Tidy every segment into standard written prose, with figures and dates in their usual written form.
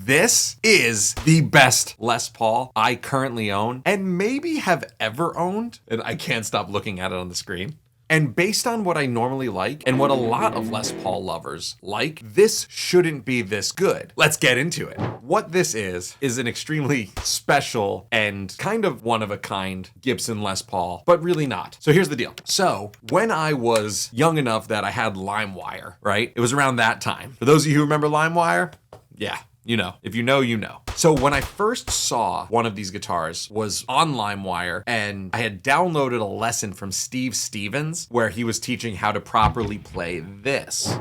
This is the best Les Paul I currently own and maybe have ever owned. And I can't stop looking at it on the screen. And based on what I normally like and what a lot of Les Paul lovers like, this shouldn't be this good. Let's get into it. What this is an extremely special and kind of one-of-a-kind Gibson Les Paul, but really not. So here's the deal. So when I was young enough that I had LimeWire, right? It was around that time. For those of you who remember LimeWire, yeah. You know, if you know, you know. So when I first saw one of these guitars was on LimeWire, and I had downloaded a lesson from Steve Stevens where he was teaching how to properly play this.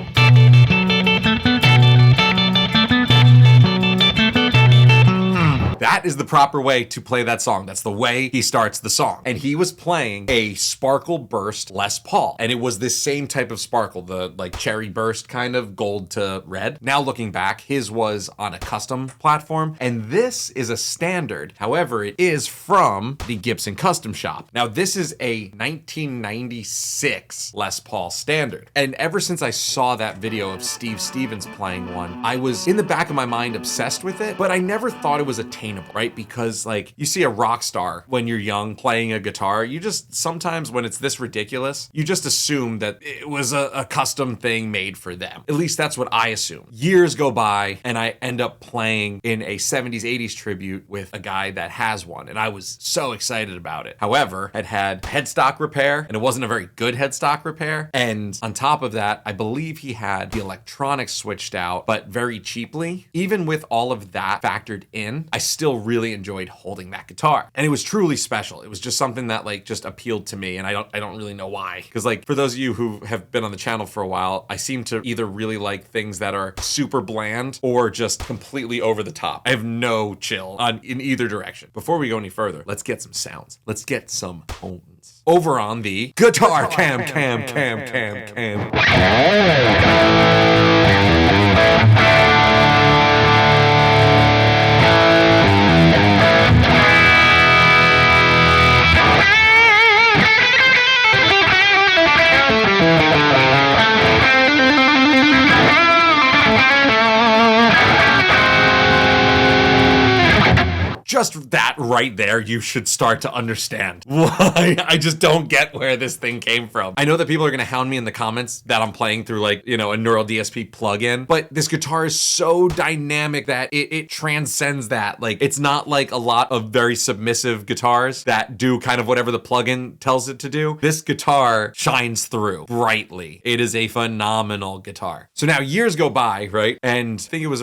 That is the proper way to play that song. That's the way he starts the song. And he was playing a Sparkle Burst Les Paul. And it was this same type of sparkle, the like cherry burst kind of gold to red. Now looking back, his was on a custom platform. And this is a standard. However, it is from the Gibson Custom Shop. Now this is a 1996 Les Paul standard. And ever since I saw that video of Steve Stevens playing one, I was in the back of my mind obsessed with it, but I never thought it was attainable, right? Because like you see a rock star when you're young playing a guitar, you just sometimes when it's this ridiculous, you just assume that it was a custom thing made for them. At least that's what I assume. Years go by and I end up playing in a 70s, 80s tribute with a guy that has one. And I was so excited about it. However, it had headstock repair and it wasn't a very good headstock repair. And on top of that, I believe he had the electronics switched out, but very cheaply. Even with all of that factored in, I still really enjoyed holding that guitar. And it was truly special. It was just something that like just appealed to me. And I don't really know why. Because like for those of you who have been on the channel for a while, I seem to either really like things that are super bland or just completely over the top. I have no chill in either direction. Before we go any further, let's get some sounds. Let's get some tones. Over on the guitar cam. Just that right there, you should start to understand why I just don't get where this thing came from. I know that people are going to hound me in the comments that I'm playing through like, you know, a Neural DSP plugin, but this guitar is so dynamic that it transcends that. Like, it's not like a lot of very submissive guitars that do kind of whatever the plugin tells it to do. This guitar shines through brightly. It is a phenomenal guitar. So now years go by, right? And I think it was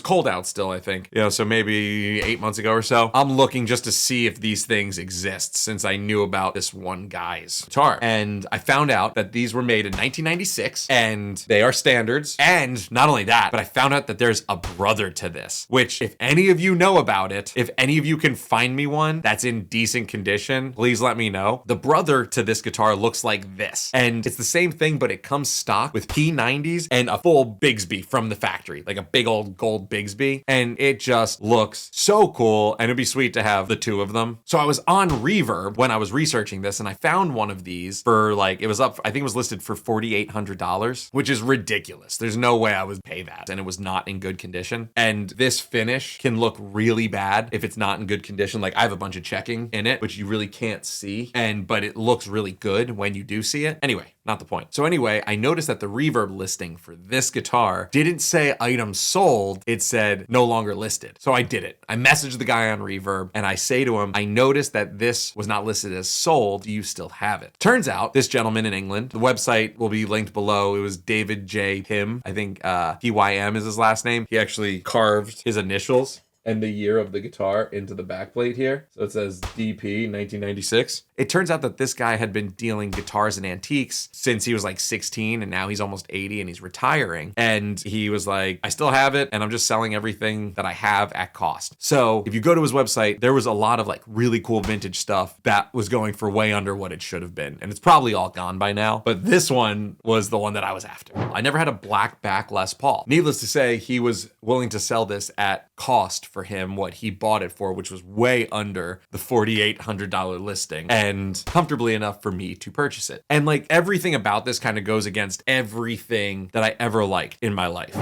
cold out still, I think. You know, so maybe 8 months ago or so, I'm looking just to see if these things exist since I knew about this one guy's guitar. And I found out that these were made in 1996 and they are standards. And not only that, but I found out that there's a brother to this, which if any of you know about it, if any of you can find me one that's in decent condition, please let me know. The brother to this guitar looks like this. And it's the same thing, but it comes stock with P90s and a full Bigsby from the factory, like a big old gold Bigsby. And it just looks so cool. And it'd be sweet to have the two of them. So I was on Reverb when I was researching this and I found one of these for like, I think it was listed for $4,800, which is ridiculous. There's no way I would pay that. And it was not in good condition. And this finish can look really bad if it's not in good condition. Like I have a bunch of checking in it, which you really can't see. But it looks really good when you do see it. Anyway, not the point. So anyway, I noticed that the Reverb listing for this guitar didn't say item sold. It said no longer listed. So I did it. I messaged the guy on Reverb and I say to him, I noticed that this was not listed as sold. Do you still have it? Turns out this gentleman in England, the website will be linked below. It was David J. Pym. I think PYM is his last name. He actually carved his initials and the year of the guitar into the backplate here. So it says DP 1996. It turns out that this guy had been dealing guitars and antiques since he was like 16 and now he's almost 80 and he's retiring. And he was like, I still have it and I'm just selling everything that I have at cost. So if you go to his website, there was a lot of like really cool vintage stuff that was going for way under what it should have been. And it's probably all gone by now, but this one was the one that I was after. I never had a black back Les Paul. Needless to say, he was willing to sell this at cost for him what he bought it for, which was way under the $4,800 listing and comfortably enough for me to purchase it. And like everything about this kind of goes against everything that I ever liked in my life.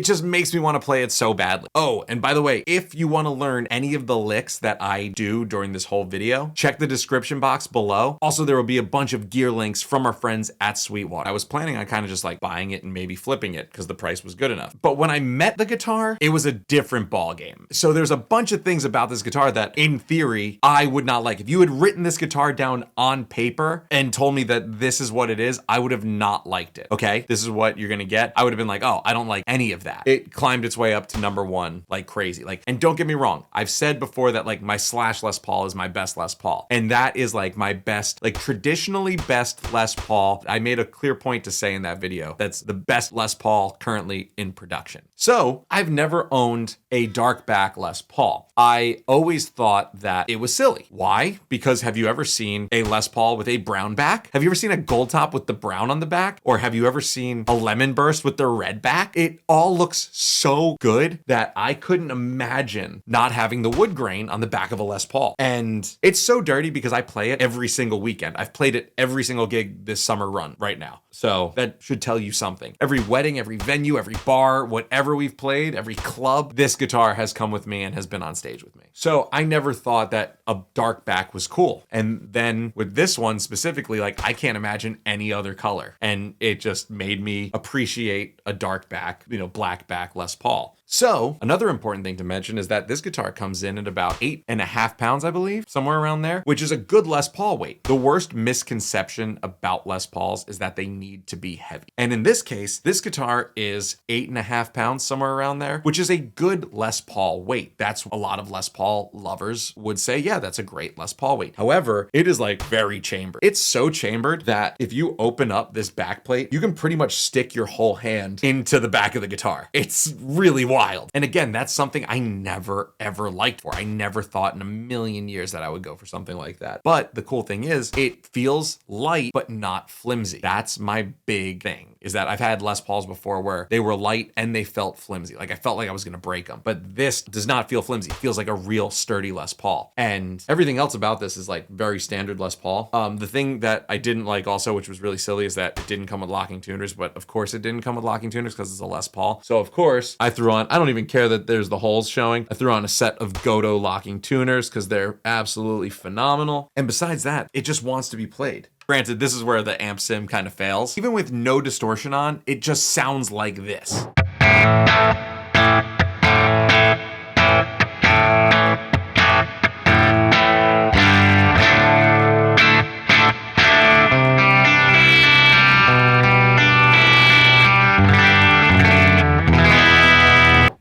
It just makes me want to play it so badly. Oh, and by the way, if you want to learn any of the licks that I do during this whole video, check the description box below. Also, there will be a bunch of gear links from our friends at Sweetwater. I was planning on kind of just like buying it and maybe flipping it because the price was good enough. But when I met the guitar, it was a different ball game. So there's a bunch of things about this guitar that in theory, I would not like. If you had written this guitar down on paper and told me that this is what it is, I would have not liked it. Okay, this is what you're gonna get. I would have been like, oh, I don't like any of that. It climbed its way up to number one like crazy. Like, and don't get me wrong, I've said before that like my Slash Les Paul is my best Les Paul, and that is like my best, like traditionally best Les Paul. I made a clear point to say in that video that's the best Les Paul currently in production. So I've never owned a dark back Les Paul. I always thought that it was silly. Why? Because have you ever seen a Les Paul with a brown back? Have you ever seen a gold top with the brown on the back? Or have you ever seen a lemon burst with the red back? It all looks so good that I couldn't imagine not having the wood grain on the back of a Les Paul. And it's so dirty because I play it every single weekend. I've played it every single gig this summer run right now. So that should tell you something. Every wedding, every venue, every bar, whatever we've played, every club, this guitar has come with me and has been on stage with me. So I never thought that a dark back was cool. And then with this one specifically, like I can't imagine any other color. And it just made me appreciate a dark back, black back Les Paul. So another important thing to mention is that this guitar comes in at about 8.5 pounds, I believe, somewhere around there, which is a good Les Paul weight. The worst misconception about Les Pauls is that they need to be heavy. And in this case, this guitar is 8.5 pounds, somewhere around there, which is a good Les Paul weight. That's a lot of Les Paul lovers would say, yeah, that's a great Les Paul weight. However, it is like very chambered. It's so chambered that if you open up this back plate, you can pretty much stick your whole hand into the back of the guitar. It's really wild. And again, that's something I never ever liked for. I never thought in a million years that I would go for something like that. But the cool thing is it feels light, but not flimsy. That's my big thing, is that I've had Les Pauls before where they were light and they felt flimsy. Like I felt like I was going to break them, but this does not feel flimsy. It feels like a real sturdy Les Paul. And everything else about this is like very standard Les Paul. The thing that I didn't like also, which was really silly, is that it didn't come with locking tuners, but of course it didn't come with locking tuners because it's a Les Paul. So of course I threw on, I don't even care that there's the holes showing. I threw on a set of Goto locking tuners because they're absolutely phenomenal. And besides that, it just wants to be played. Granted, this is where the amp sim kind of fails. Even with no distortion on, it just sounds like this.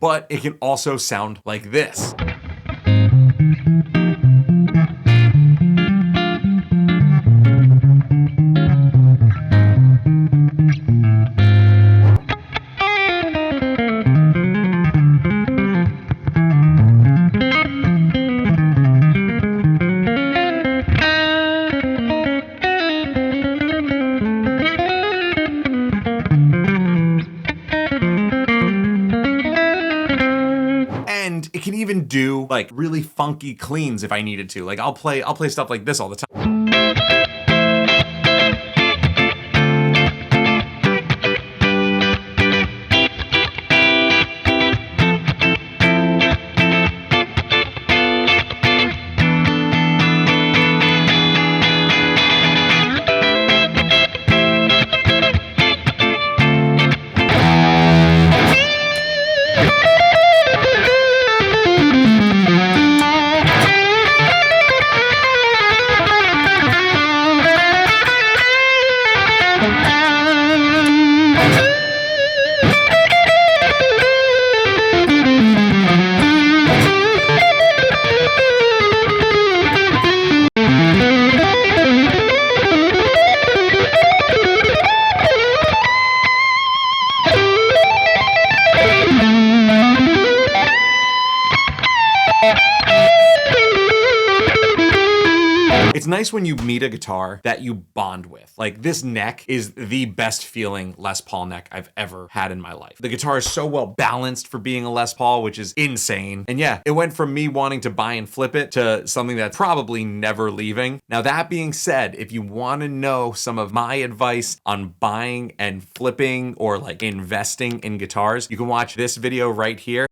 But it can also sound like this. It can even do like really funky cleans if I needed to. Like I'll play stuff like this all the time. nice when you meet a guitar that you bond with. Like, this neck is the best feeling Les Paul neck I've ever had in my life. The guitar is so well balanced for being a Les Paul, which is insane. And yeah, it went from me wanting to buy and flip it to something that's probably never leaving. Now, that being said, if you want to know some of my advice on buying and flipping or like investing in guitars, you can watch this video right here.